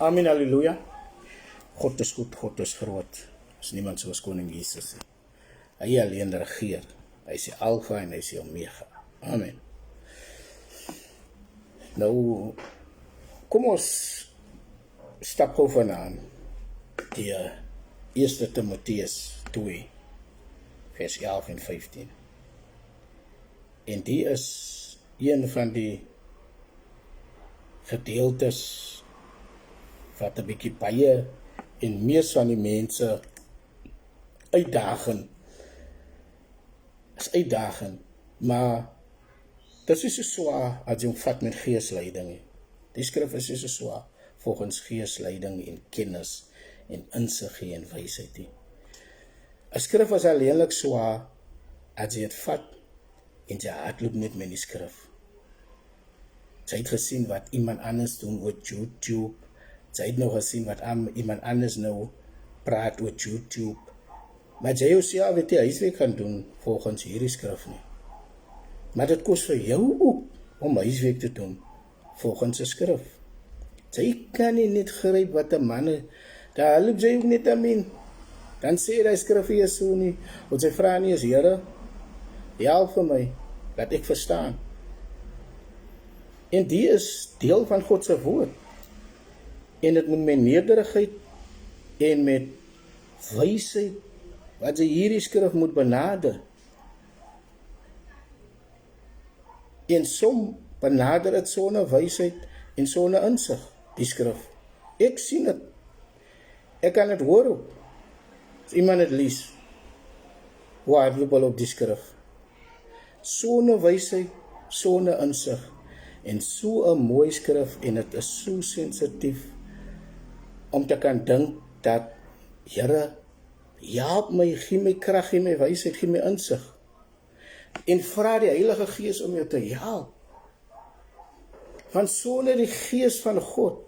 Amen, halleluja. God is goed, God is groot. Is niemand soos koning Jesus nie. Hy alleen regeer. Hy is die Alpha en hy is die Omega. Amen. Nou, kom ons stap gou vanaand die 1 Timoteus 2, vers 11 en 15. En die is een van die gedeeltes wat 'n bietjie baie en mees van die mense uitdagend is uitdagend, maar dit is so swaar as jy hom vat met geesleiding nie. Die skrif is so swaar volgens geesleiding en kennis en insig en wysheid nie. 'n Skrif is alleenlik swaar as jy dit vat en jy hardloop net met die skrif. Jy het gesien wat iemand anders doen op YouTube. Jy het nog gesien wat iemand anders nou praat op YouTube. Maar jy jouself het die huiswerk gaan doen volgens hierdie skrif nie. Maar dit kos vir jou ook om huiswerk te doen volgens 'n skrif. Jy kan nie net gryp wat 'n man, daar loop jy ook net aan. Dan sê hy skrif hier so nie. Wat sy vra nie is, Here, help vir my, dat ek verstaan. En die is deel van God se woord. En dit moet met nederigheid en met wysheid, wat jy hierdie skrif moet benader. En som benader het sonder wysheid en sonder insig, die skrif. Ek sien het. Ek kan het hoor ook. As iemand het lees, hoe hardloop hulle op die skrif. Sonder wysheid, sonder insig. En so 'n mooi skrif, en het is so sensitief, om te kan dink dat, Here, help my, gee my krag, gee my wysheid, gee my insig. En vra die Heilige Gees om jou te help. Want sonder die Gees van God,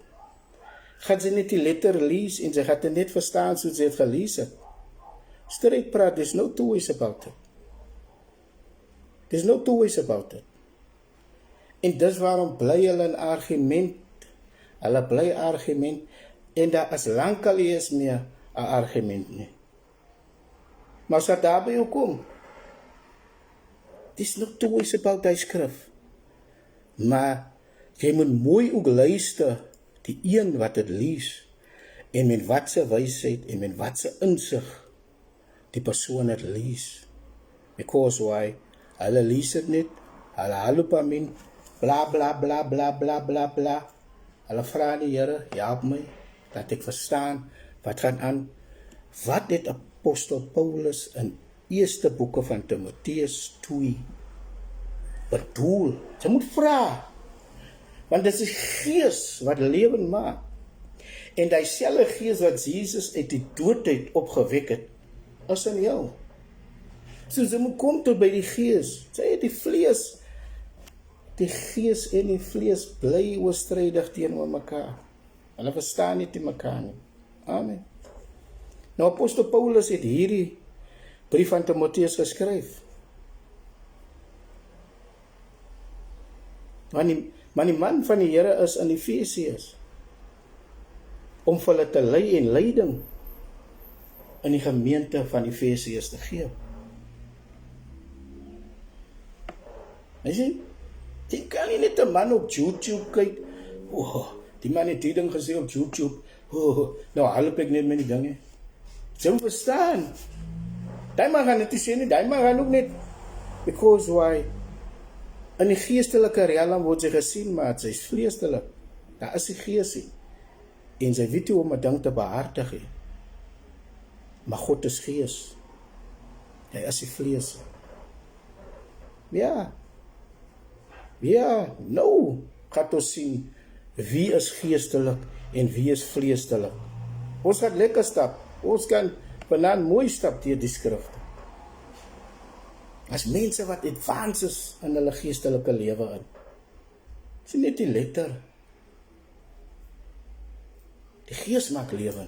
gaan sy net die letter lees, en sy gaan dit net verstaan soos sy het gelees het. Straight praat, there's no two ways about it. There's no two ways about it. En dis waarom bly hulle in argument, en daar is lankal nie eens meer 'n argument nie. Maar as dat daar by jou kom, dis nog two ways about die skrif. Maar jy moet mooi ook luister, die een wat het lees, en met wat se wysheid, en met wat se insig, die persoon het lees. Because why? Hulle lees het net, hulle haloop aan, bla bla bla bla bla bla bla. Hulle vra die Here, help my, dat ek verstaan, wat gaan aan. Wat het apostel Paulus in eerste boeke van Timoteus 2 bedoel? Jy moet vra, want dit is die Gees wat lewen maak. En die selfde Gees wat Jesus uit die doodheid opgewek het, is in jou. So jy moet kom tot by die Gees. Sy het die vlees, die Gees en die vlees bly oorstrydig teenoor mekaar. Hulle verstaan nie te mekaar nie. Amen. Nou apostel Paulus het hierdie brief aan Timoteus geskryf. Maar die man van die Here is in Efesiërs om vir hulle te lei en leiding in die gemeente van Efesiërs te gee. Jy kan nie net 'n man op YouTube kyk. Die man het die ding gesê op YouTube. Nou help ek net met die dinge. Jy verstaan. Die man gaan net sê nie, die man gaan ook net. Because why? In die geestelike realm word jy gesien, maar sy is vleestelik. Daar is die Gees nie. En sy weet hoe om 'n ding te behartig nie. Maar God is Gees. Hy is die vlees. Ja, nou gaat ons sien wie is geestelik en wie is vleestelik. Ons gaat lekker stap. Ons kan vanaand mooi stap deur die skrifte. As mense wat advance is in hulle geestelike lewe in. Dis net die letter. Die Gees maak lewe.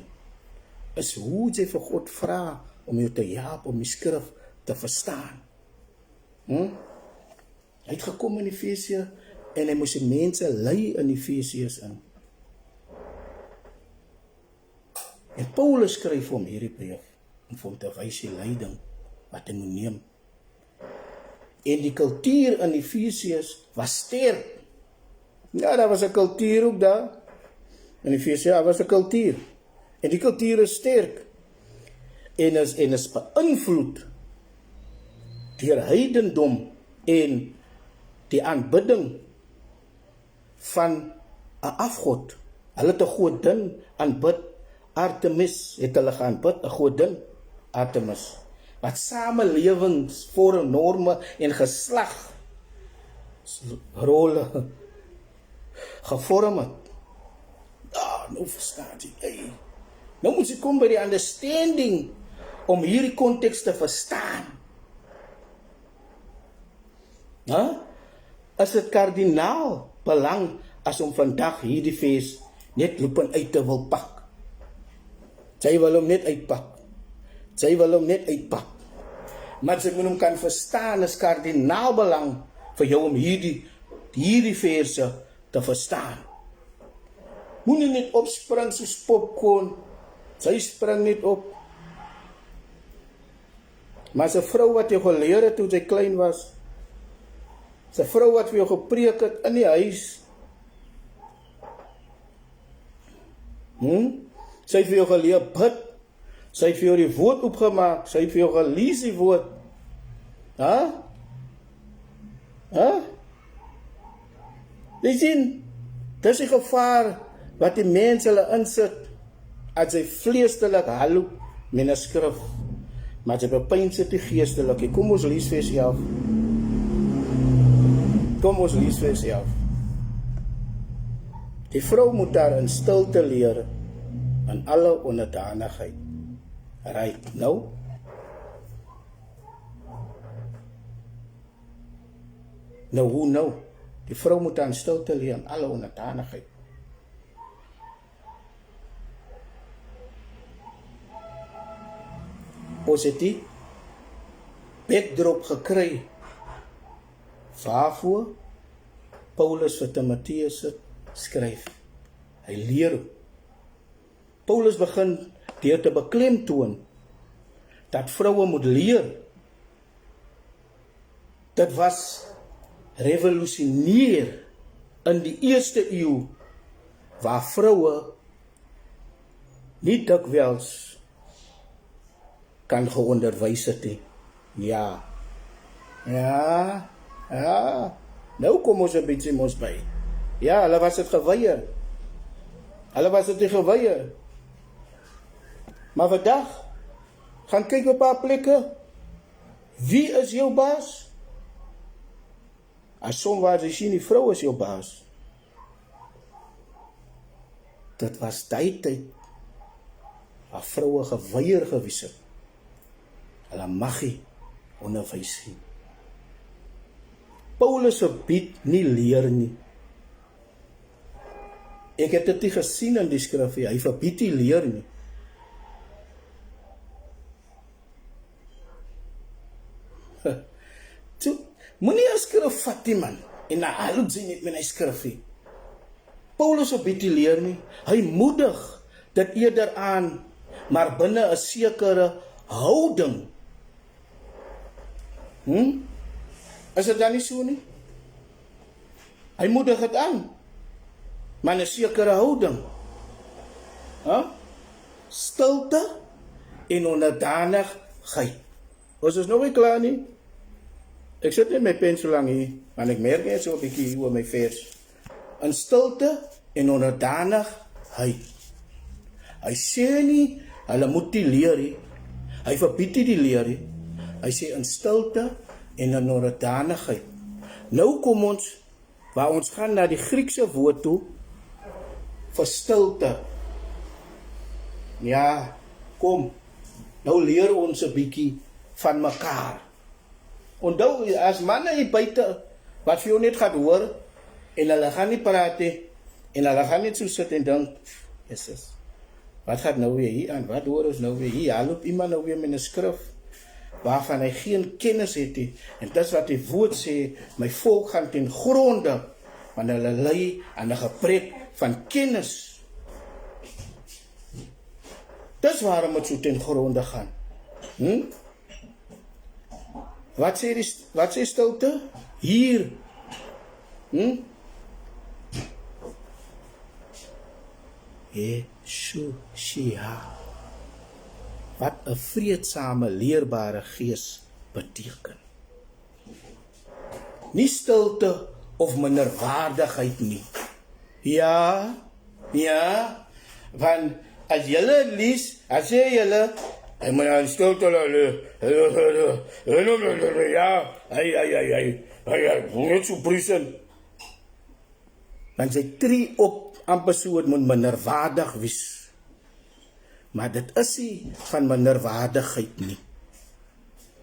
Is hoe jy vir God vra om jou te help om die skrif te verstaan. Hy het gekom in Efesië en hy moes die mense lei in Efesiërs in. En Paulus skryf hom hierdie brief, om vir hom te wys die lyding wat hy moet neem. En die kultuur in Efesiërs was sterk. Ja, daar was 'n kultuur ook daar. In Efesië, daar was 'n kultuur. En die kultuur is sterk. En is beïnvloed deur heidendom en die aanbidding van 'n afgod. Hulle het 'n godin aanbid, Artemis het hulle geaanbid, 'n godin, Artemis, wat samelewingsvorm, norme en geslagrolle gevorm het. Nou verstaan jy, nou moet jy kom by die understanding om hierdie konteks te verstaan. Is dit kardinaal belang as om vandag hierdie fees net loop uit te wil pak. Sy wil hom net uitpak. Maar sy moet hom kan verstaan, is kardinaal belang vir jou om hierdie verse te verstaan. Moenie net opspring soos popcorn. Sy spring net op. Maar sy vrou wat jy geleer het toe sy klein was, sy vrou wat vir jou gepreek het in die huis, sy het vir jou geleer bid, sy het vir jou die woord opgemaak, sy het vir jou gelees die woord. Jy sien, dis die gevaar wat die mens hulle insit, as hy vleestelik hallo met 'n skrif, maar sy bepyns dit die geestelik. Kom ons lees vers 11. Die vrou moet daar in stilte leer, in alle onderdanigheid. Right, nou? Nou, hoe nou? Die vrou moet daar in stilte leer, in alle onderdanigheid. Ons het die backdrop gekry waarvoor Paulus vir Timoteus skryf. Hy leer. Paulus begin deur te beklemtoon dat vroue moet leer. Dit was revolusioneer in die eerste eeu, waar vroue nie dikwels kan geonderwys het nie. Ja. Nou kom ons 'n bietjie mos by. Ja, hulle was dit geweier. Maar vandag, gaan kyk op 'n paar plekke. Wie is jou baas? As soms jy sien die vrou is jou baas. Dit was die tyd waar vroue geweier gewees het. Hulle mag nie onderwys nie. Paulus verbied nie leer nie. Ek het dit nie gesien in die skrif nie. Hy verbied nie leer nie. Moenie 'n skrif vat nie, man, en na al sien net met 'n skrif nie. Paulus verbied nie leer nie. Hy moedig dit eerder aan, maar binne 'n sekere houding. Is dit dan nie so nie? Hy moedig dit aan, maar 'n sekere houding. Stilte en onderdanigheid. Ons is nog nie klaar nie. Ek sit net my pen so lang hier, want ek merk net so 'n bietjie hier oor my vers. In stilte en onderdanigheid. Hy sê nie, hulle moet nie leer nie. Hy verbied nie die leer nie. Hy sê in stilte en in onderdanigheid. Nou kom ons, waar ons gaan na die Griekse woord toe, vir stilte. Ja, kom, nou leer ons 'n bietjie van mekaar. Onthou, as manne hier buite, wat vir jou net gaat hoor, en hulle gaan nie praat nie, en hulle gaan net so sit en dink, Jesus, wat gaat nou weer hier aan, wat hoor ons nou weer hier, hy loop iemand nou weer met 'n skrif, waarvan hy geen kennis het nie, en dis wat die woord sê, my volk gaan ten gronde, want hulle lei aan 'n gebrek van kennis. Dis waarom het so ten gronde gaan. Wat sê stilte? Hier. Yeshua. Wat 'n vreedsame, leerbare gees beteken. Nie stilte of minderwaardigheid nie. Ja, want as julle lees, as julle, hy moet aan stilte ja, hy, net so prison. Want sy tree op amper so het moet minderwaardig wees. Maar dit is nie van minderwaardigheid nie.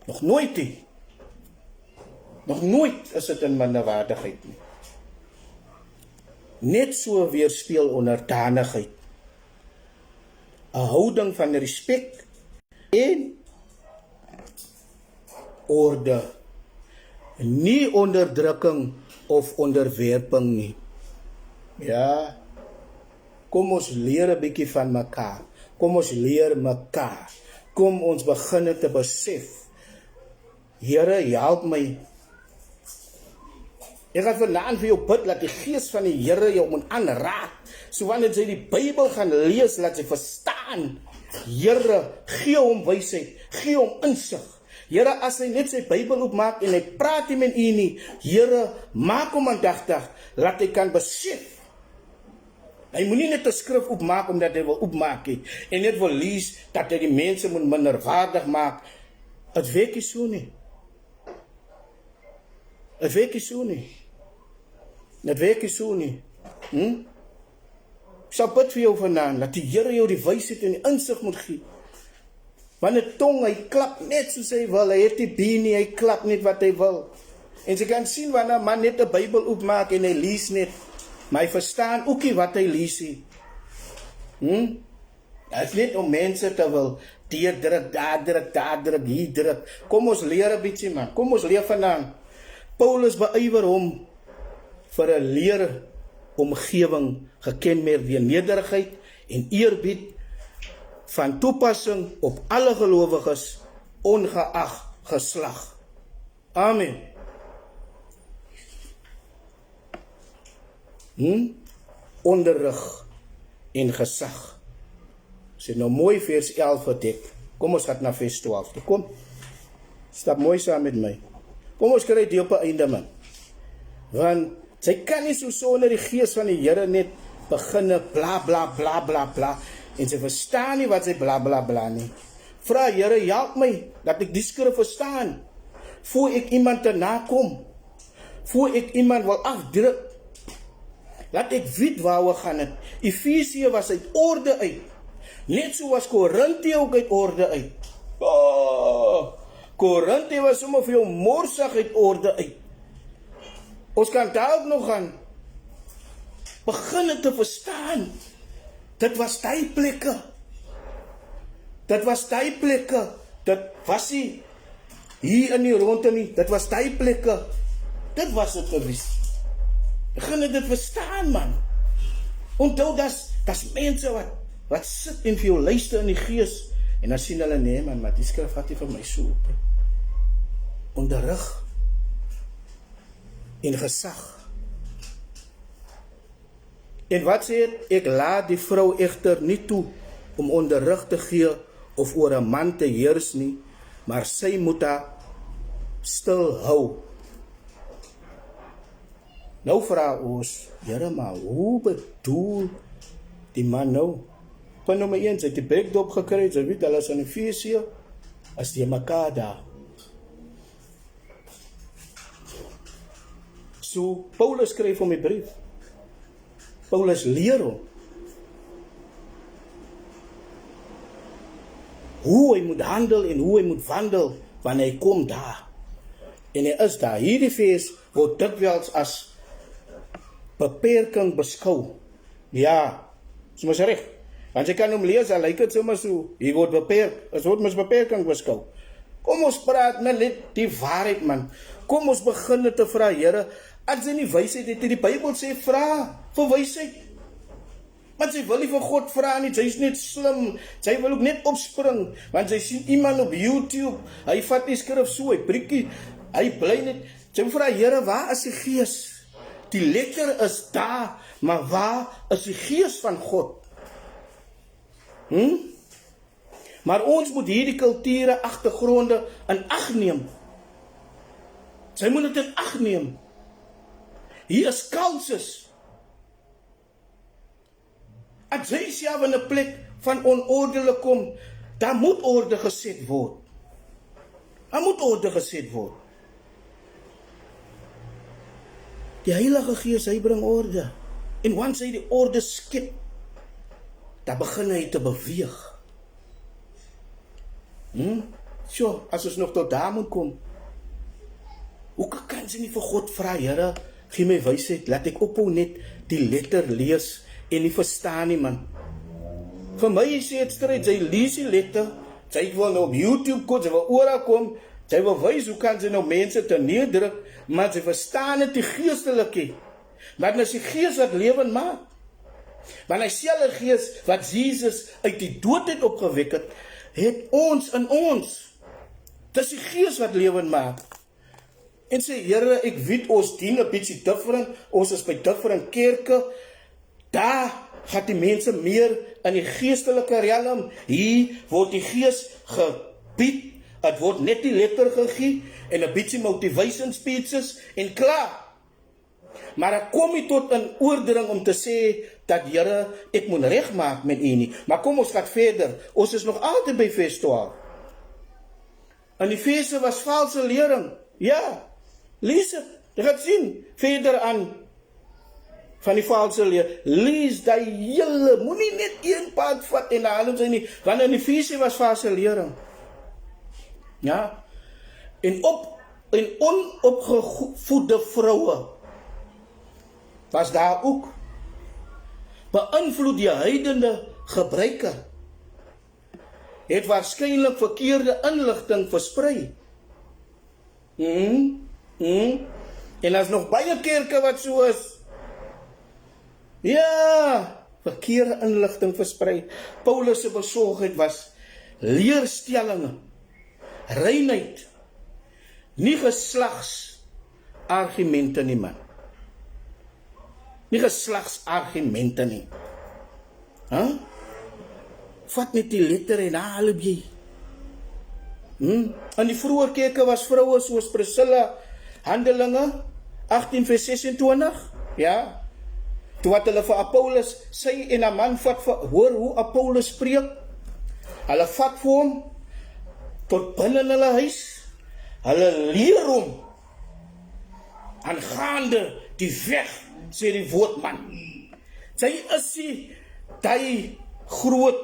Nog nooit nie. Nog nooit is dit in minderwaardigheid nie. Net so weerspieël onderdanigheid. 'n Houding van respek en orde. Nie onderdrukking of onderwerping nie. Ja, kom ons leer 'n bietjie van mekaar. Kom ons leer mekaar. Kom ons begin te besef. Here, help my. Ek gaan vanaand vir jou bid, laat die gees van die Here jou moet aanraak. So wanneer jy die Bybel gaan lees, laat jy verstaan. Here, gee hom wysheid, gee hom insig. Here, as hy net sy Bybel opmaak en hy praat nie met u nie, Here, maak hom aandagtig, laat hy kan besef. Hy moet nie net 'n skrif opmaak omdat hy wil opmaak nie, en net wil lees dat hy die mense moet minderwaardig maak. Het werk nie so nie. Het werk nie so nie. Het werk nie so nie. Ek sal bid vir jou vanaand, dat die Here jou die wysheid en die insig moet gee. Want 'n tong, hy klap net soos hy wil, hy het die been nie, hy klap net wat hy wil. En jy kan sien wanneer 'n man net 'n Bybel opmaak en hy lees net, maar hy verstaan ook nie wat hy lees nie. Dit is net om mense te wil deurdruk, daar druk, hier druk. Kom ons leer 'n bietjie, man. Kom ons leer vanaand. Paulus beywer hom vir 'n leeromgewing gekenmerk deur nederigheid en eerbied van toepassing op alle gelowiges, ongeag geslag. Amen. Onderrig en gesag. As nou mooi vers 11 verdek. Kom ons gaan na vers 12 toe. Kom. Stap mooi saam met my. Kom ons kry dit op 'n einde, man. Want sy kan nie so sonder die gees van die Here net beginne bla bla bla bla bla. En sy verstaan nie wat sy bla bla bla nie. Vra Here, help my dat ek die skrif verstaan. Voor ek iemand te nakom. Voor ek iemand wil afdruk. Laat ek weet waar we gaan het. Efesië was uit orde uit. Net soos Korinthe ook uit orde uit. Korinthe was sommer vir jou morsig uit orde uit. Ons kan daar ook nog gaan begin te verstaan. Dit was die plekke. Dit was die plekke. Dit was nie hier in die ronde nie. Dit was die plekke. Dit was het gewees. Begin dit verstaan, man. Onthou, das mense wat sit en vir jou luister in die gees. En dan sien hulle, nee man, maar die skrif vat nie vir my so op. Onderrig en gesag. En wat sê het? Ek laat die vrou echter nie toe om onderrig te gee of oor 'n man te heers nie, maar sy moet haar stil hou. Nou vra ons, Here, maar hoe bedoel die man nou? Punt nommer 1, sy het die breekdop gekry, sy weet, hulle is in Efesië, as die mekaar daar. So, Paulus skryf hom die brief. Paulus leer hom hoe hy moet handel en hoe hy moet wandel wanneer hy kom daar. En hy is daar. Hierdie vers word dikwels as beperking beskou. Ja, soms reg. Want jy kan hom lees, hy lyk dit sommer so, hy word beperk, as word mens beperking beskou. Kom ons praat net die waarheid, man. Kom ons begin te vra, Here, as jy nie wysheid het, die Bybel sê, vra vir wysheid. Want sy wil nie vir God vra nie, sy is net slim, sy wil ook net opspring, want sy sien iemand op YouTube, hy vat die skrif so, hy prikkie, hy bly net, sy vra, Here, waar is die gees? Die letter is daar, maar waar is die gees van God? Maar ons moet hierdie kulture, agtergronde in ag neem. Sy moet dit in ag neem. Hier is kanses. As jy self in 'n plek van onordelijk kom, daar moet orde geset word. Daar moet orde geset word. Die Heilige Gees, hy bring orde. En once hy die orde skep, dan begin hy te beweeg. So, as ons nog tot daar moet kom, hoe kan sy nie vir God vra, Here, gee my wysheid, laat ek ophou net die letter lees en nie verstaan nie, man. Vir my sê het stryd, sy lees die letter, sy wil nou op YouTube kom, sy wil oral kom, sy wil wys hoe kan sy nou mense te neerdruk, maar sy verstaan het die geestelike. Maar dit is die gees wat lewend maak. Want hy selfe gees wat Jesus uit die dood het opgewek het ons in ons. Dit is die gees wat lewend maak. En sê, Here, ek weet ons dien 'n bietjie different, ons is by different kerke, daar gaan die mense meer in die geestelike realm, hier word die gees gebied, het word net die letter gegee, en 'n bietjie motivation speeches, en klaar. Maar ek kom nie tot 'n oordring om te sê, dat Here, ek moet regmaak met u nie. Maar kom ons gaan verder, ons is nog altyd by vers 12. In die verse was valse lering, ja, lees het, jy gaat sien, verder aan, van die valse leer, lees die hele, moet nie net een pad vat en haal sy nie, want in die verse was valse lering. Ja, en onopgevoede vroue, was daar ook, beïnvloed die heidende gebruike, het waarskynlik verkeerde inligting versprei. En as nog baie kerke wat so is, ja, verkeerde inligting versprei. Paulus se besorgdheid was leerstellinge, reinheid, nie geslagsargumente nie, man. Nie geslagsargumente nie. Vat net die letter en haal jy. In die vroeë kerke was vroue soos Priscilla, Handelinge 18 vers 26, ja. Toe wat hulle vir Apollos, sy en 'n man vat vir, hoor hoe Apollos spreek. Hulle vat vir hom tot binne in hulle huis. Hulle leer hom aangaande die weg, sê die woordman. Sy is die groot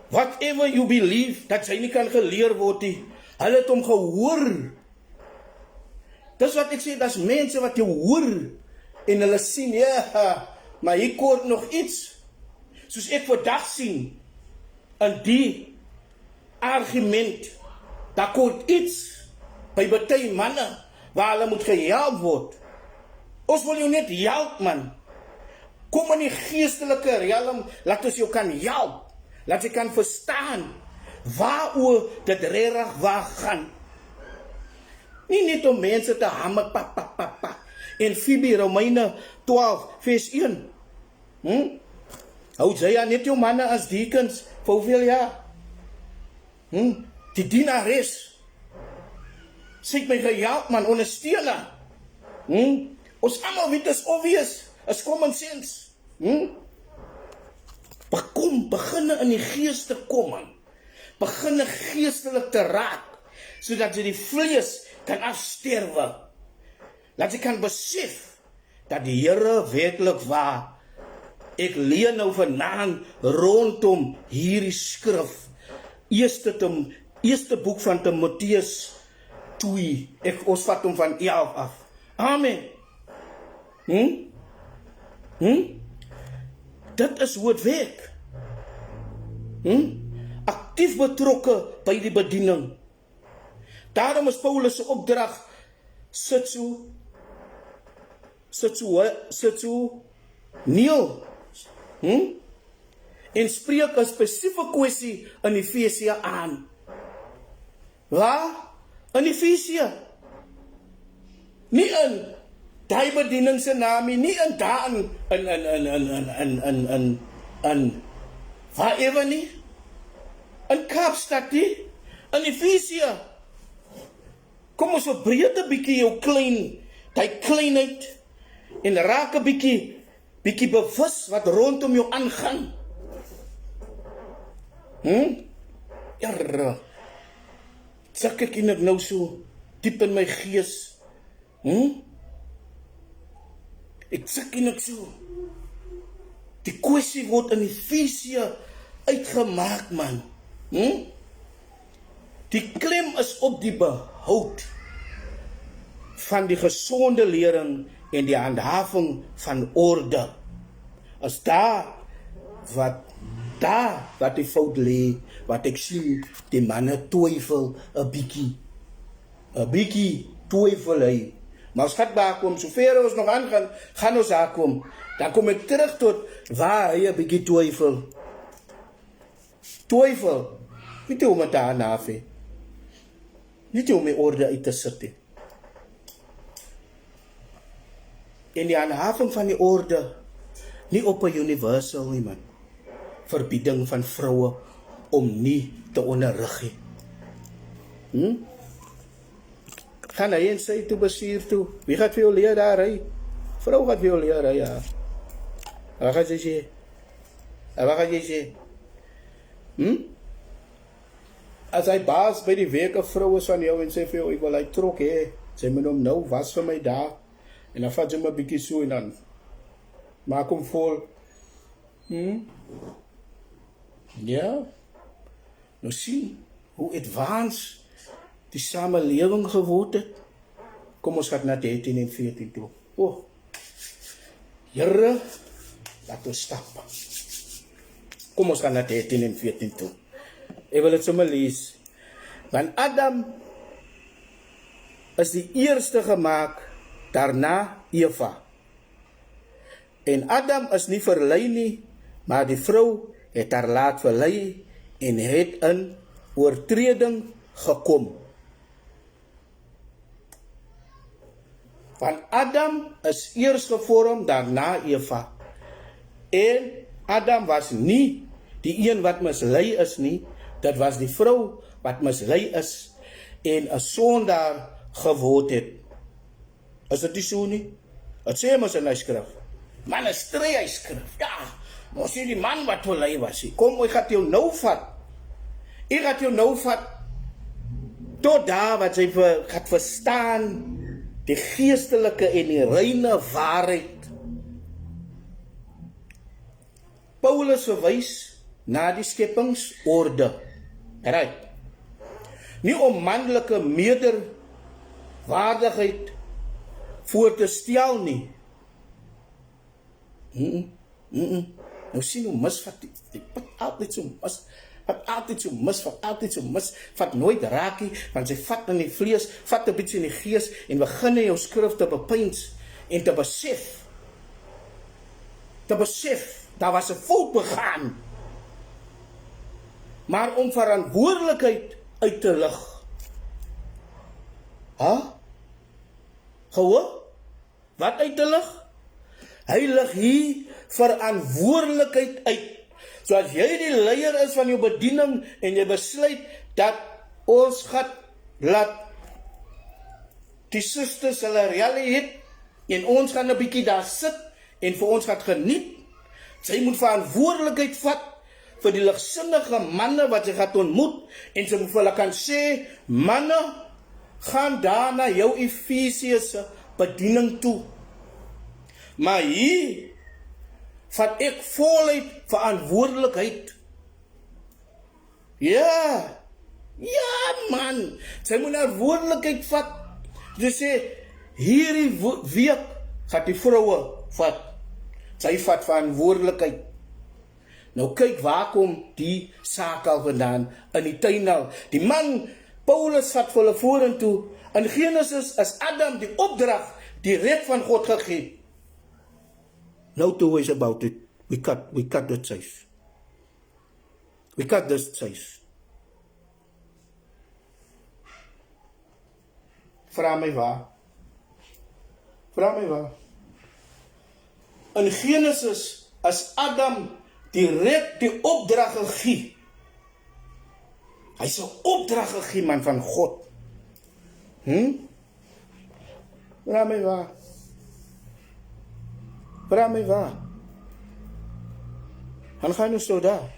whatever you believe, dat sy nie kan geleer word nie. Hulle het hom gehoor. Dis wat ek sê, dat is mense wat jou hoor, en hulle sien, ja, maar hier kort nog iets, soos ek vandag sien, in die argument, daar kort iets, by baie manne, waar hulle moet gehelp word. Ons wil jou net help, man. Kom in die geestelike realm, laat ons jou kan help, laat jy kan verstaan, waaroor dit regtig waar gaan. Nie net om mense te hamer, pa. En Fibi, Romeine 12, vers 1. Hou jy net jou manne as deacons, vir hoeveel jaar? Die dienares, sê ek my gehelp, man, ondersteun haar. Ons allemaal weet, is obvious, is common sense. Beginne in die gees te kom, man. Beginne geestelik te raak, sodat jy die vlees kan afsterwe. Dat jy kan besef, dat die Here werklik waar, ek leer nou vanaand rondom hierdie skrif, eerste boek van Timoteus 2, ons vat hom van 11 af. Amen. Dit is hoe het werk. Actief betrokke by die bediening. Daarom is Paulus se opdrag, sit so, kneel, En spreek 'n spesifieke kwessie in Efesië aan. Waar? In Efesië. Nie in daai bediening se naam nie, nie in daar in waar ewe nie. In Kaapstad nie, in Efesië. Kom ons verbreek 'n bietjie jou daai kleinheid en raak 'n bietjie bewus wat rondom jou aangaan. Jarre. Sak ek in ek nou so diep in my gees. Ek sak in ek so. Die kwessie word in Efesië uitgemaak, man. Die klem is op die behoud van die gesonde lering en die handhaving van orde. As daar wat die fout lê, wat ek sien, die manne twyfel 'n bietjie twyfel hy. Maar as gaat daar kom, sover ons nog aangaan, gaan ons daar kom. Dan kom ek terug tot waar hy 'n bietjie twyfel. Twyfel, niet om het daar na af, niet om die orde uit te zetten. En die handhaving van die orde, nie op 'n universal nie, man. Verbieding van vroue om nie te onderrig nie. Gaan hy en sy toe bestuur toe. Wie gaat vir jou leer daar ry? Vrou gaat vir jou leer ry, ja. Wat gaan jy sê? Wat gaan jy sê? As hy baas by die week 'n vrou is van jou en sê vir jou, ek wil hy trok hê, sy moet hom nou was vir my daar. En dan vat jy my bietjie so en dan maak hom vol. Ja. Nou sien hoe advanced die samelewing geword het. Kom ons gaan na 13 en 14 toe. Here, laat ons stap. Kom ons gaan na 13 en 14 toe. Ek wil dit sommer lees. Want Adam is die eerste gemaak, daarna Eva. En Adam is nie verlei nie, maar die vrou het haar laat verlei en het in oortreding gekom. Want Adam is eers gevorm, daarna Eva. En Adam was nie die een wat mislei is nie, dit was die vrou wat mislei is en 'n sondaar geword het. Is dit nie so nie? Het sê mos in die skrif. Man is strei hy skrif. Ja, mos jy die man wat verlei was. Kom, ek gaan jou nou vat. Ek gaan jou nou vat tot daar wat jy gaat verstaan die geestelike en die reine waarheid. Paulus verwys na die skepingsorde. Right. Nie om manlike meerderwaardigheid voor te stel nie. Nou sien hoe misvat die pad altyd so mis, vat vat nooit raakie, want sy vat in die vlees, vat 'n bietjie in die gees en begin in jou skrif te bepeins en te besef, daar was 'n fout begaan. Maar om verantwoordelikheid uit te lig. Gehoor? Wat uit te lig? Hy lig hier verantwoordelikheid uit. So as jy die leier is van jou bediening en jy besluit dat ons gaan laat die susters hulle rally het en ons gaan 'n bietjie daar sit en vir ons gaan geniet, sy moet verantwoordelikheid vat vir die ligsinnige manne wat sy gaan ontmoet en sy moet vir hulle kan sê, manne, gaan daar na jou Efesiëse bediening toe. Maar hier vat ek voluit verantwoordelikheid. Ja man, sy moet verantwoordelikheid vat. Sy sê, hierdie week gaat die vroue vat. Sy vat verantwoordelikheid. Nou kyk waar kom die saak al vandaan, in die tuin al. Die man, Paulus vat vir hulle vorentoe. In Genesis is Adam die opdrag, die red van God gegee. Nou toe is about it We cut the chase. We cut this chase. Vra my waar. Vra my waar. In Genesis, as Adam direct die opdrag gegee, hy is 'n opdrag gegee, man, van God. Vra my waar. Vra my waar. Dan gaan ons so daar.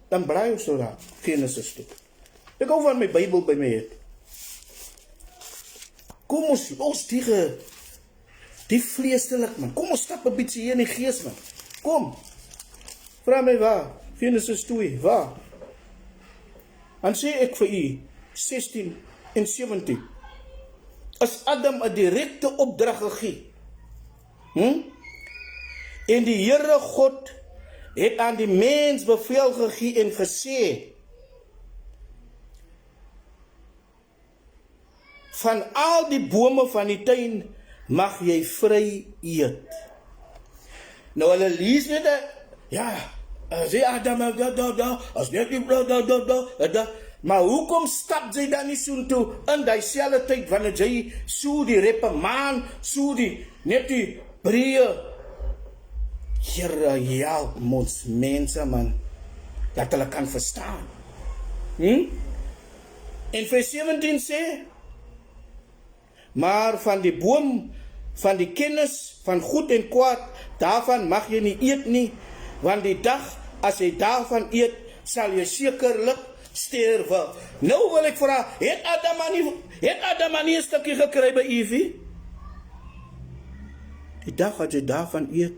Dan bly ons so daar, Genesis toe. Ek hou van my Bybel by my het. Kom ons los die vleestelik, man. Kom ons stap 'n bietjie hier in die gees, man. Kom. Vra my waar. Genesis 2, waar? Dan sê ek vir u, 16 en 17. As Adam 'n direkte opdrag gegee. En die Here God het aan die mens beveel gegee en gesê, van al die bome van die tuin mag jy vry eet. Nou hulle lees net, ja, sê Adam, as net die maar hoekom stap jy dan nie soen toe in die selfde tyd, wanneer jy so die reprimand, so net die breë. Here, help ons mense, man, dat hulle kan verstaan. En vers 17 sê, maar van die boom, van die kennis, van goed en kwaad, daarvan mag jy nie eet nie, want die dag, as jy daarvan eet, sal jy sekerlik sterwe. Nou wil ek vra, het Adam nie 'n stukkie gekry by Evie? Die dag as jy daarvan eet,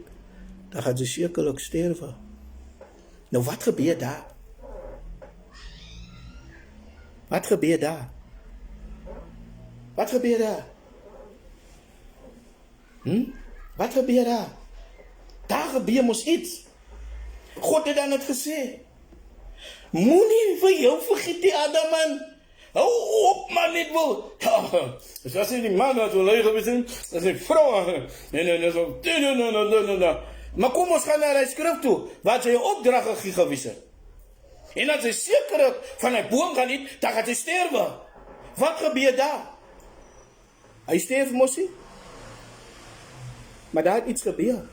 dan gaan jy sekerlik sterwe. Nou wat gebeur daar? Wat gebeur daar? Wat gebeur daar? Wat gebeur daar? Daar gebeur mos iets. God het dan het gesê, moenie vir jou vergeet die Adam, man. Hou op, man, net wil. As as die man wat wil lê gewees, as die vrou. Nee, so. Maar kom ons gaan na die skrif toe, wat sy opdrag gegee gewees het. En as hy seker van 'n boom gaan eet, dan gaan hy sterwe. Wat gebeur daar? Hy sterf mos nie. Maar daar het iets gebeur.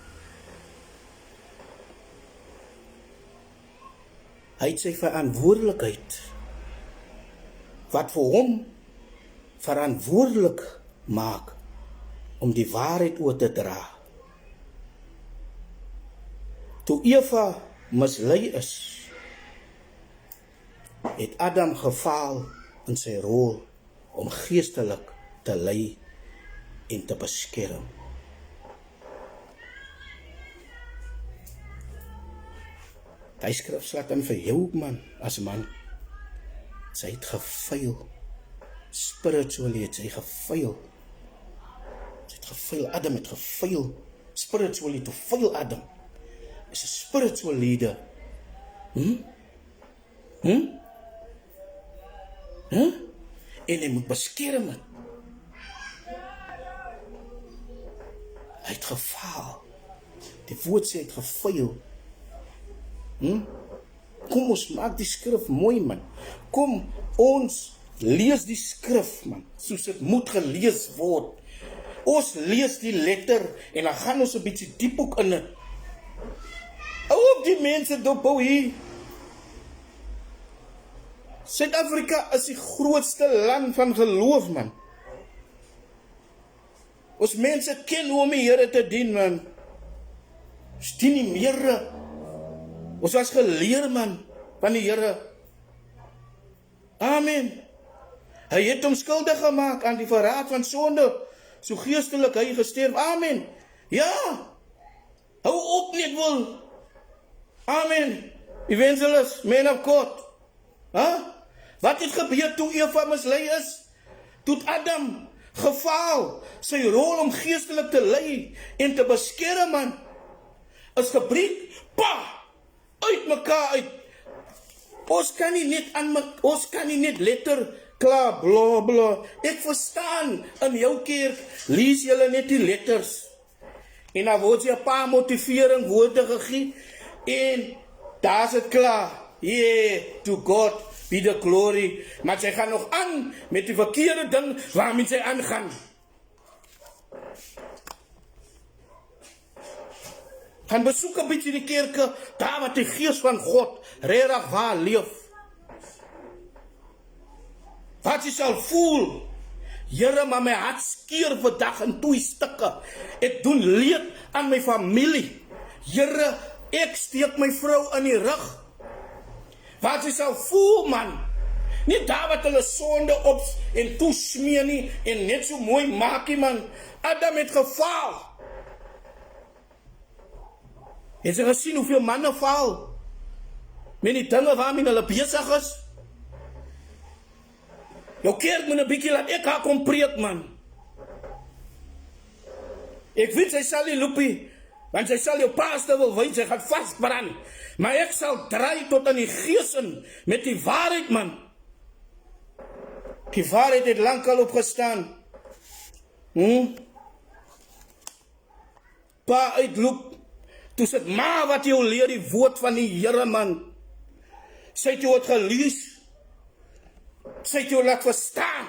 Hy het sy verantwoordelikheid, wat vir hom verantwoordelik maak, om die waarheid oor te dra. Toe Eva mislei is, het Adam gefaal in sy rol om geestelik te lei en te beskerm. Die skrif slaat dan vir jou, man, as man. Sy het gefail. Spiritually het sy gefail. Sy het gefail. Adam het gefail. Spiritually to fail Adam. Is 'n spiritual leader. En hy moet beskerm het. Hy het gefaal. Die woord sê hy het gefail. Kom ons maak die skrif mooi, man. Kom ons lees die skrif, man, soos dit moet gelees word. Ons lees die letter en dan gaan ons 'n bietjie diep ook in dit. Hou op die mense dophou hier. Suid-Afrika is die grootste land van geloof, man. Ons mense ken hoe om die Here te dien, man. Ons dien nie meer. Ons was geleer, man, van die Here. Amen. Hy het hom skuldig gemaak aan die verraad van sonde. So geestelik hy gesterf. Amen. Ja. Hou op net wil. Amen. Evangelist, man of God. Wat het gebeur toe Eva mislei is? Toe Adam gefaal. Sy rol om geestelik te lei en te beskerm, man, is gebreek. Uit mekaar uit. Ons kan nie net letter klaar, bla bla. Ek verstaan, in jou kerk lees julle net die letters. En dan word sy 'n paar motivering woorde gegee, en daar is dit klaar. Yeah, to God be the glory. Maar sy gaan nog aan met die verkeerde ding waarmee sy aangaan. Gaan besoek 'n bietjie die kerke, daar wat die gees van God regtig waar leef. Wat jy sal voel, Here, maar my hart skeur vandag in 2 stukke. Ek doen leed aan my familie. Here, ek steek my vrou in die rug. Wat jy sal voel, man. Nie daar wat hulle sonde op en toesmeer nie, en net so mooi maak nie, man. Adam het gefaal. Het jy gesien hoeveel manne faal? Met die dinge waarmee hulle besig is? Jou kerk moet 'n bietjie laat ek haar kom preek, man. Ek weet sy sal nie loopie, want sy sal jou pastor wil wyn, sy gaan vasbrand. Maar ek sal draai tot aan die gees in, met die waarheid, man. Die waarheid het lang al opgestaan. Pa uitloop, toe sit ma wat jou leer die woord van die Here, man. Sy het jou het gelees. Sy het jou laat verstaan.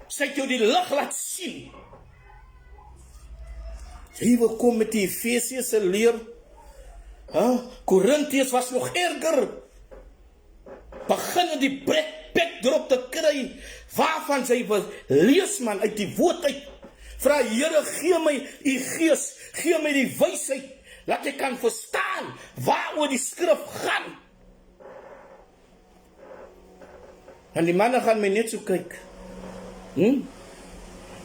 Sy het jou die lig laat sien. Jy wil kom met die Efesiëse leer. Korintiërs was nog erger. Begin die backdrop te kry, waarvan sy wil lees, man, uit die woord uit. Vra, Here, gee my die gees, gee my die wysheid, laat ek kan verstaan waaroor die skrif gaan. En die manne gaan my net so kyk.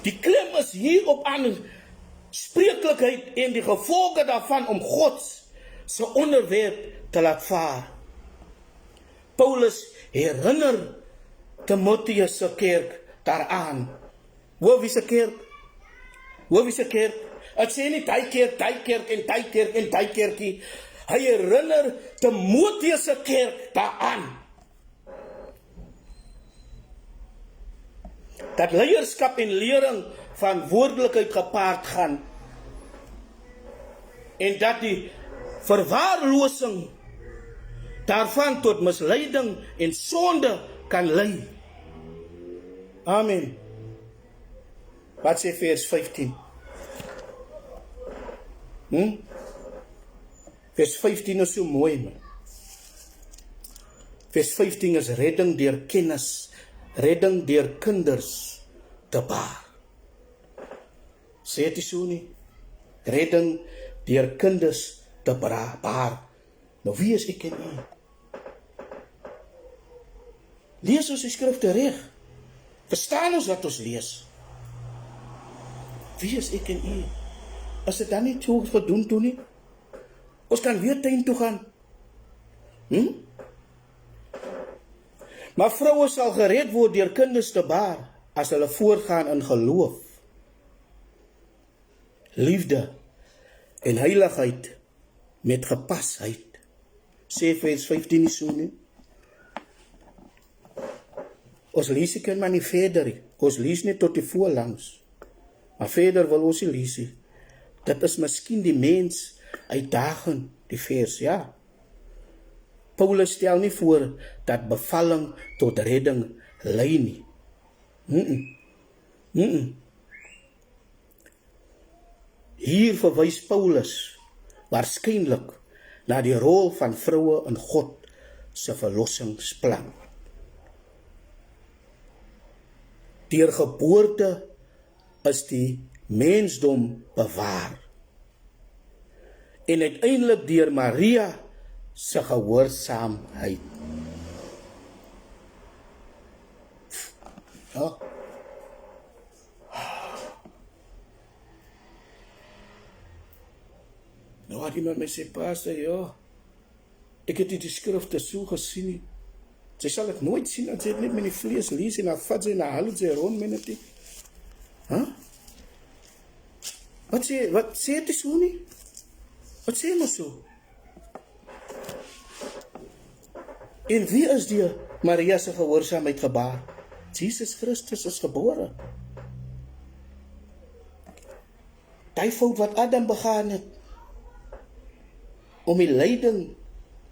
Die klem is hier op aanspreeklikheid en die gevolge daarvan om God se onderwerp te laat vaar. Paulus herinner Timotheus se kerk daaraan. Wie se kerk? Wie se kerk? Ek sê nie die kerk en die kerk en die kerkie. Hy herinner Timotheus se kerk daaraan. Dat leierskap en lering van woordelikheid gepaard gaan. En dat die verwaarlosing daarvan tot misleiding en sonde kan lei. Amen. Wat sê vers 15? Vers 15 is so mooi, man. Vers 15 is redding deur kennis, redding deur kinders te baar. Sê dit so nie? Redding deur kinders te baar. Nou wie is ek en u? Lees ons die skrifte reg. Verstaan ons wat ons lees? Wie is ek en u? As dit dan nie so gedoen toe nie, ons kan weer tuin toe gaan. Maar vroue sal gered word deur kinders te baar, as hulle voortgaan in geloof, liefde en heiligheid met gepasheid. Sê vers 15 nie so nie. Ons lees nie maar nie verder. Ons lees nie tot die voorlangs. Maar verder wil ons nie lees nie. Dit is miskien die mens uitdaging, die vers, ja. Paulus stel nie voor dat bevalling tot redding lei nie. Hier verwys Paulus waarskynlik na die rol van vroue in God se verlossingsplan. Deur geboorte is die mensdom bewaar. En uiteindelik deur Maria se gehoorsaamheid. Ja. Nou had iemand my sê, pastor, ja, ek het die skrifte so gesien nie. Sy sal het nooit sien, dat sy het net met die vlees lees, en dan vat sy na hulle, sy rond met het. Wat sê het so nie? Wat sê maar so? En wie is die Maria se gehoorsaamheid gebaar? Jesus Christus is gebore. Die fout wat Adam begaan het, om die lyding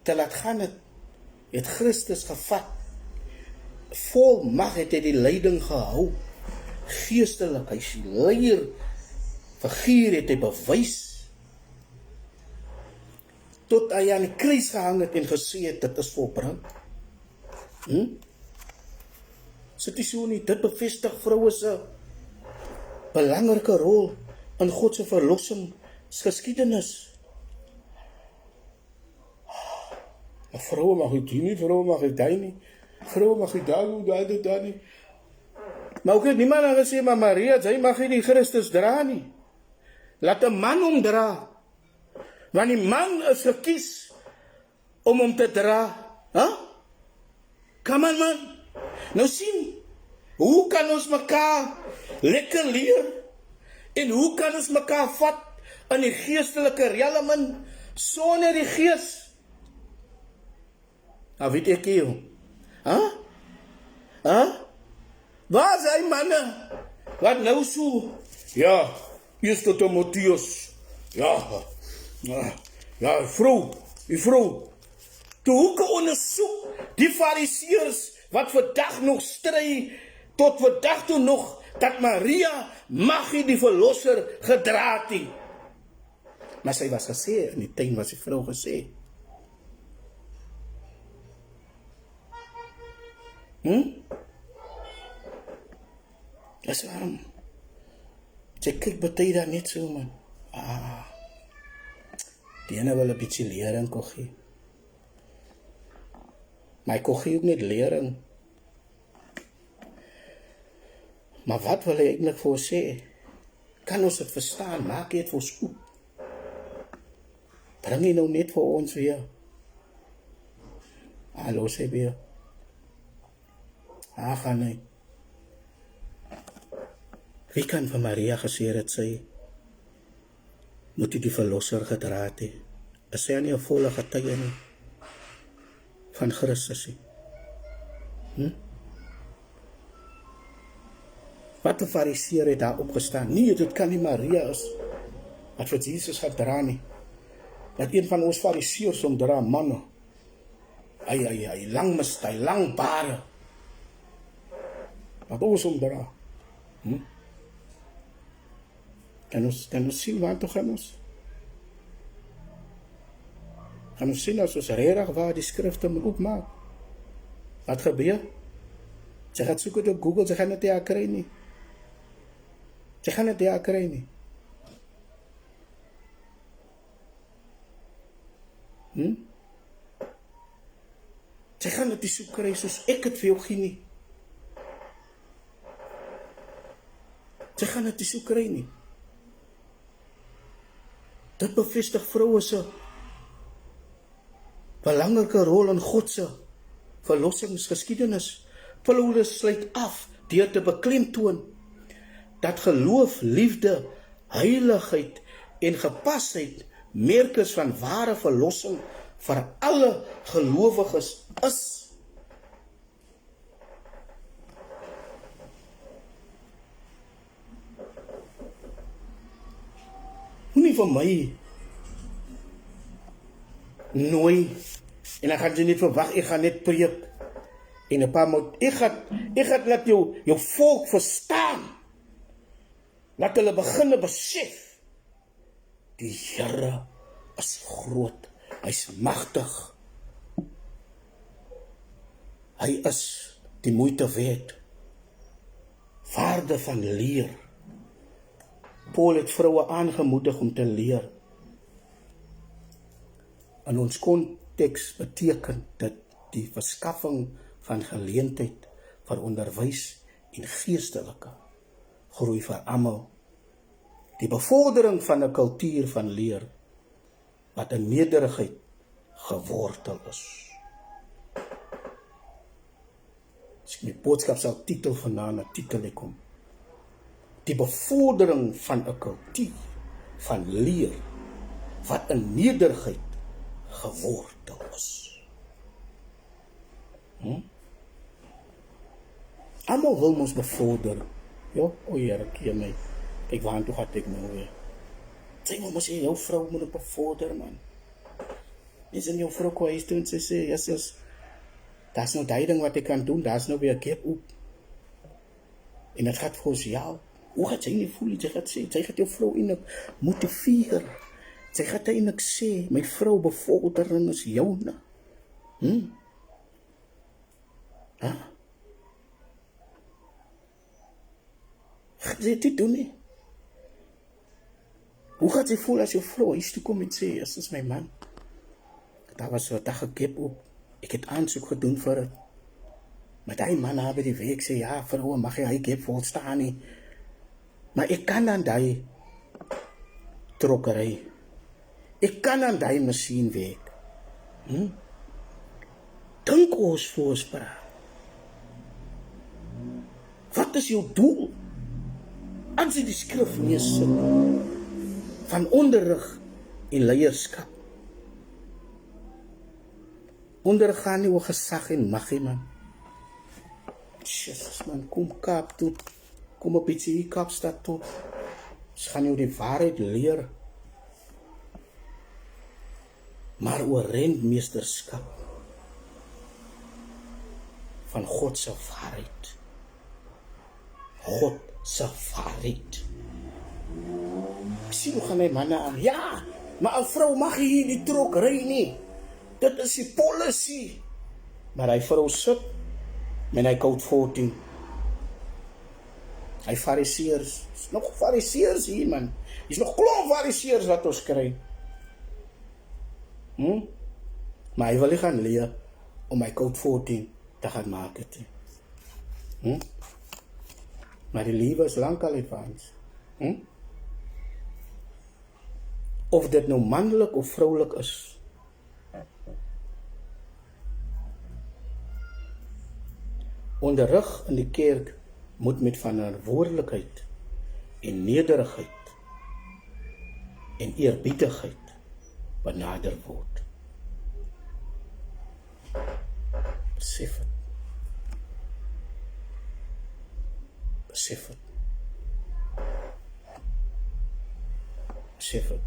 te laat gaan het Christus gevat. Vol mag het hy die lyding gehou. Geestelik, hy is die leier, figuur het hy bewys, tot hy aan die kruis gehang het en gesê het, dit is volbring. Sit die so nie, dit bevestig vroue se belangrike rol in God se verlossingsgeskiedenis. Vroue mag jy nie, vroue mag jy die nie, vroue mag jy daar nie. Maar ook het niemand aan gesê, maar Maria, sy mag nie die Christus dra nie. Laat 'n man hom dra. Want die man is gekies om hom te dra. Come on, man. Nou sien, hoe kan ons mekaar lekker leer en hoe kan ons mekaar vat in die geestelike realm sonder die gees? Nou weet ek jou. Waar is hy manne? Wat nou so? Ja, Eerste Timotheus. Ja, vrou. Toe hoeke ondersoek die fariseërs wat vandag nog stry, tot vandag toe nog, dat Maria mag nie die verlosser gedra het nie. Maar sy was gesê, in die tuin was die vrou gesê. Dis waarom. Sy kyk baie daar net so, man. Die ene wil 'n bietjie lering koggie. Maar hy koggie ook net lering. Maar wat wil hy eintlik vir ons sê? Kan ons dit verstaan? Maak jy dit vir ons oop? Bring jy nou net vir ons weer? Hallo, sê weer. Gaan hy. Wie kan van Maria gesê het sy moet die verlosser gedra het? Is sy nie 'n volle getuie nie van Christus nie? Wat 'n fariseer het daar opgestaan? Nee, dit kan nie Maria is wat vir Jesus gedra nie. Dat een van ons fariseërs om dra manne. Hy lang mist, hy lang bare. Wat ons om dra. Kan ons sien waar toe gaan ons? Gaan ons sien as ons regtig waar die skrifte moet opmaak? Wat gebeur? Sy gaan soek dit op Google, sy gaan dit nie kry nie. Sy gaan dit nie kry nie. Sy gaan dit nie soek kry soos ek het vir jou gee nie. Sy gaan dit nie soek kry nie. Dit bevestig vroue se belangrike rol in God se verlossingsgeskiedenis. Paulus sluit af deur te beklemtoon dat geloof, liefde, heiligheid en gepasheid merkers van ware verlossing vir alle gelowiges is. Moenie vir my nooi en dan gaan jy net verwag, ek gaan net preek en 'n paar maand, ek gaan laat jou volk verstaan, laat hulle begin besef, die Here is groot, hy's magtig, hy is die moeite werd, waarde van leer. Paul het vroue aangemoedig om te leer. In ons konteks beteken dit die verskaffing van geleentheid vir onderwys en geestelike groei vir almal. Die bevordering van 'n kultuur van leer wat in nederigheid gewortel is. As ek my boodskap sal titel vanaand 'n titel kom. Die bevordering van 'n kultuur van leer wat in nederigheid gewortel is. Almal wil ons bevorder. Ja, o Here, ken my. Kyk waartoe gaan ek nou weer. Sy mos sê, jou vrou moet bevorder, man. Is in jou vrou kwa huis toe en sy sê, yes, daar's nou die ding wat ek kan doen, daar's nou weer gap op. En het gaat vir ons, ja, hoe gaat sy nie voel? Sy gaat sê, sy gaat jou vrou eindelijk motiveer. Sy gaat eindelijk sê, my vrou bevordering is joune. Gaat sy dit doen nie? Hoe gaat sy voel as jou vrou huis toe kom en sê, yes, is my man. Daar was so 'n dag gekep op. Ek het aansoek gedoen vir het. Maar die man by die week sê, ja, vroue mag jy hy gep volstaan nie. Maar ek kan aan die trokkery. Ek kan aan die masjien werk. Dink ons vir ons praat. Wat is jou doel? As jy die skrif neersit van onderrig en leierskap. Onderrig gaan nie oor gesag en mag nie, man. Jesus, man, kom Kaap toe. Kom 'n bietjie hier Kaapstad toe. Ons gaan jou die waarheid leer. Maar oor rentmeesterskap van God se waarheid. God se waarheid. Sien hoe gaan my manne aan. Ja, maar 'n vrou mag hier nie trok ry nie. Dit is die policy. Maar hy vrou sit met hy code 14. Hy fariseërs. Is nog fariseërs hier, man. Is nog klomp fariseërs wat ons kry. Maar hy wil nie gaan leer om my code 14 te gaan maak het. Maar die liewe is lang al advance. Of dit nou mannelik of vrouwelijk is. Onderrig in die kerk moet met verantwoordelikheid en nederigheid en eerbiedigheid benader word. Besef het. Besef het. Besef het.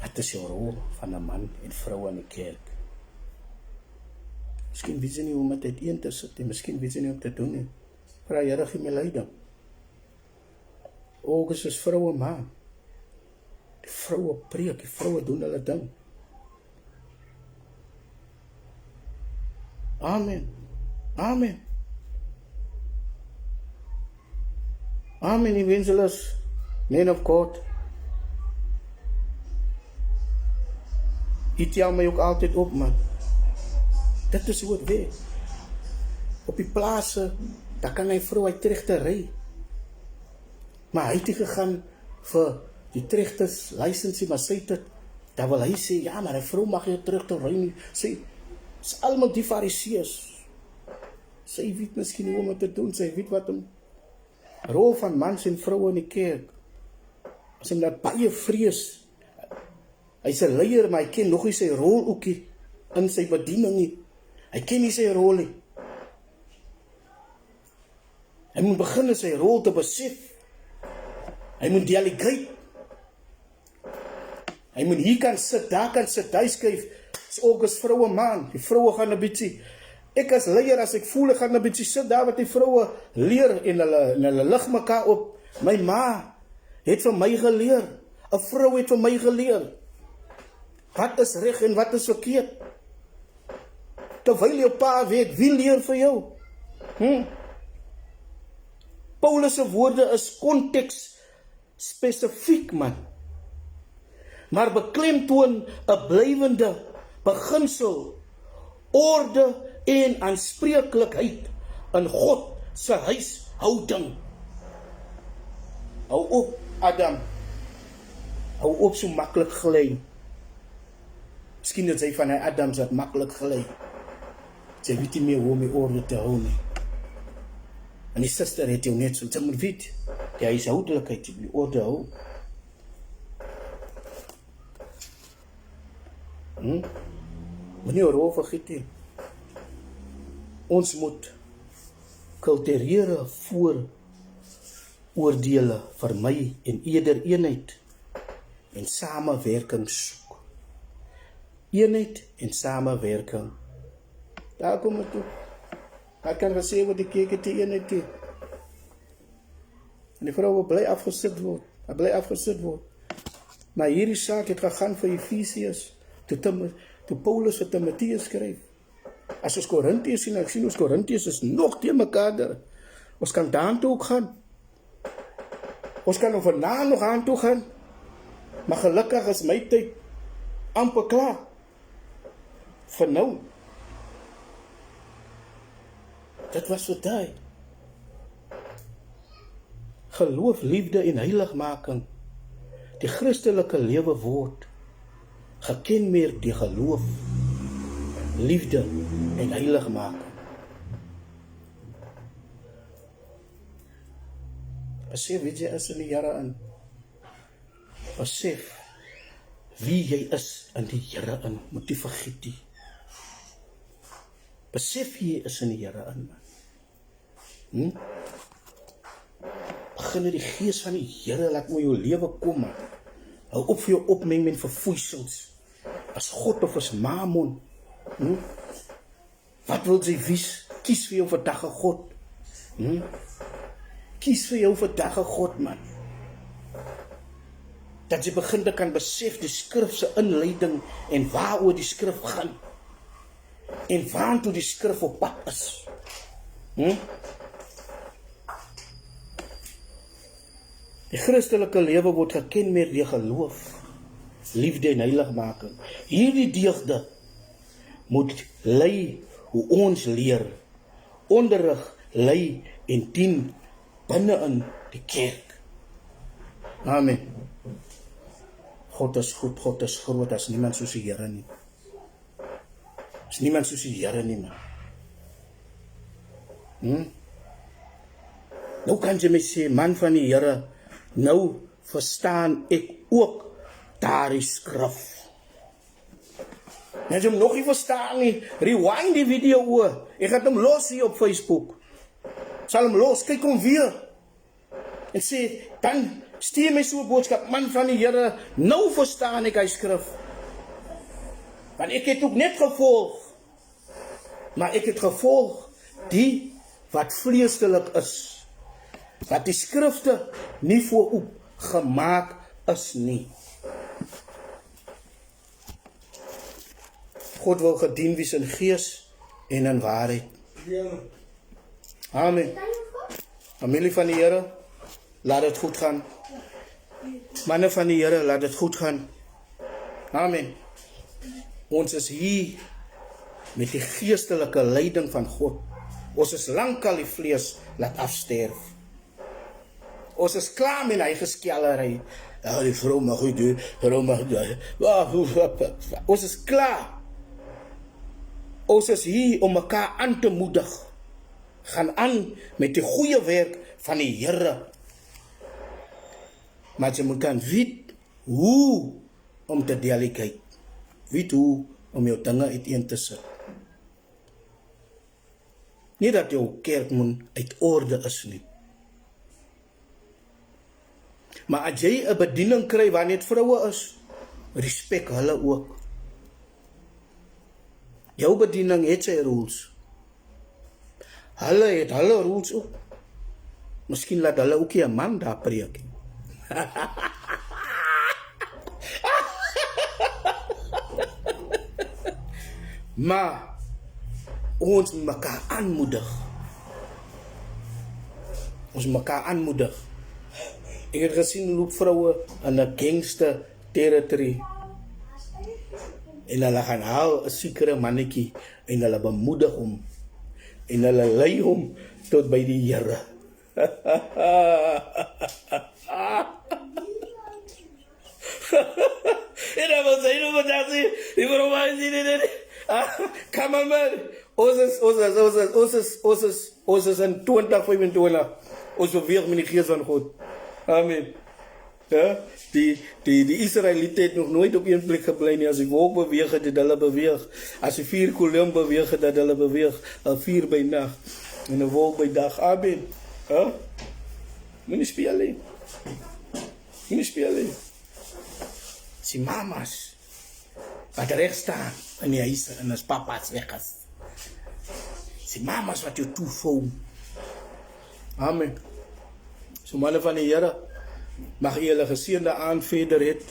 Wat is jou rol van 'n man en vrou in die kerk? Miskien weet jy nie hoe om dit een te sit, en miskien weet jy nie hoe om te doen nie. Vra Here, gee my leiding. August is vroue man. Die vroue preek, die vroue doen hulle ding. Amen. Amen. Amen, evangelist, man of God. Jy tel my ook altyd op, man. Dit is hoe het werk. Op die plase, daar kan hy vrou uit trechter ry. Maar hy het nie gegaan vir die trechters licensie, maar sy het het, daar wil hy sê, ja, maar die vrou mag jy trechter ry nie. Sy is allemaal die fariseërs. Sy weet miskien hoe om het te doen, sy weet wat een rol van mans en vrou in die kerk. As hy dat baie vrees, hy is 'n leier, maar hy ken nog nie sy rol ookie in sy bediening nie. Hy ken nie sy rol nie. Hy moet begin sy rol te besef. Hy moet delegate. Hy moet hier kan sit, daar kan sit, hy skryf, is ook as vroue man, die vroue gaan 'n bietjie, ek as leier, as ek voel, ek gaan 'n bietjie sit daar wat die vroue leer, en hulle lig mekaar op. My ma het vir my geleer, 'n vrou het vir my geleer, wat is reg en wat is verkeerd. Terwyl jou pa weet, wie leer vir jou? Paulus se woorde is konteks spesifiek, man. Maar beklemtoon 'n blywende beginsel, orde en aanspreeklikheid in God se huishouding. Hou op, Adam. Hou op so maklik gly. Miskien dat sy van hy Adam wat maklik gly. Sy weet nie meer hoe om die orde te hou nie. En die suster het jou net so, sy moet weet, die huishoudelikheid, die orde hou. Moet nie oor vergiet nie. Ons moet kulturele oordeele vermy en eerder eenheid en samewerking soek. Eenheid en samewerking. Daar kom het toe. Daar kan gesê word die kerk het die eenheid nie. En die vrouwe bly afgesit word. Hy bly afgesit word. Maar hierdie saak het gegaan vir Efesiërs, toe Paulus vir Timotheus skryf. As ons Korintiërs sien, ek sien ons Korintiërs is nog teen mekaar daar. Ons kan daartoe ook gaan. Ons kan vanaand nog aan toe gaan. Maar gelukkig is my tyd amper klaar. Vir nou. Dit was vir daai. Geloof, liefde en heiligmaking. Die Christelike lewe word gekenmerk deur geloof, liefde en heiligmaking. Besef wie jy is in die Here in. Besef wie jy is in die Here in. Moet jy vergiet nie. Besef wie jy is in die Here in. Begin in die gees van die Here, laat my jou lewe kom, man. Hou op vir jou opmeng met verfoeisings. As God of as Mammon. Wat wil jy wees? Kies vir jou vandag 'n God. Kies vir jou vandag 'n God, man. Dat jy begin te kan besef die skrif se inleiding en waaroor die skrif gaan. En waartoe die skrif op pad is. Die Christelike lewe word gekenmerk deur geloof, liefde en heiligmaking. Hierdie deugde moet lei hoe ons leer, onderrig, lei en dien binne in die kerk. Amen. God is goed, God is groot, as niemand soos die Here nie. As niemand soos die Here nie, man. Nou kan jy my sê, man van die Here, nou verstaan ek ook daardie skrif. As jy hom nog nie verstaan nie, rewind die video oor. Ek gaan hom los hier op Facebook. Sal hom los, kyk hom weer. En sê, dan stuur my so 'n boodskap, man van die Here, nou verstaan ek hy skrif. Want ek het ook net gevolg. Maar ek het gevolg die wat vleeslik is. Dat die skrifte nie voorop gemaak is nie. God wil gedien wees in gees en in waarheid. Amen. Familie van die Here, laat dit goed gaan. Manne van die Here, laat dit goed gaan. Amen. Ons is hier met die geestelike leiding van God. Ons is lankal die vlees laat afsterf. Ons is klaar met hy geskellery. Ja, die vrou mag goed doen, vrou mag doen. Ons is klaar. Ons is hier om mekaar aan te moedig. Gaan aan met die goeie werk van die Here. Maar jy moet kan weet hoe om te delegate. Weet hoe om jou dinge uiteen te sit. Nie dat jou kerk moet uit orde is nie. Maar as jy 'n bediening kry waar net vroue is, respek hulle ook. Jou bediening het sy rules. Hulle het hulle rules ook. Miskien laat hulle ook 'n man daar preek. Maar ons moet mekaar aanmoedig. Ons moet mekaar aanmoedig. Ek het gesien loop vroue in 'n gangster territory. En hulle gaan haal 'n sekere mannetjie en hulle bemoedig hom. En hulle lei hom tot by die Here. En dan wil sy nou wat sê, die vrou wou sê dit. Come on man, ons is in 2025. Ons beweeg met die gees van God. Amen. Ja, die Israeliete het nog nooit op een plek gebly nie. As die wolk beweeg het, het hulle beweeg. As die 4 kolom beweeg het, hulle beweeg. 4 by nag en 'n wolk by dag. Amen. Ja? Moenie speel nie. Moenie speel nie. Die mamas wat reg staan in die huise en as papa's weg is. Die mamas wat jou toevou. Amen. So manne van die Here, mag u julle geseënde aand verder het.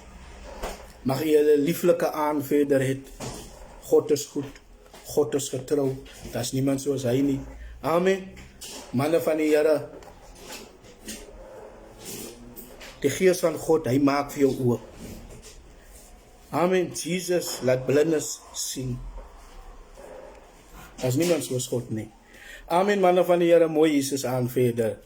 Mag u julle lieflike aand verder het. God is goed. God is getrou. Daar's niemand soos hy nie. Amen. Manne van die Here, die Gees van God, hy maak vir jou oop. Amen. Jesus laat blindes sien. Daar's niemand soos God nie. Amen, manne van die Here, mooi Jesus aan verder.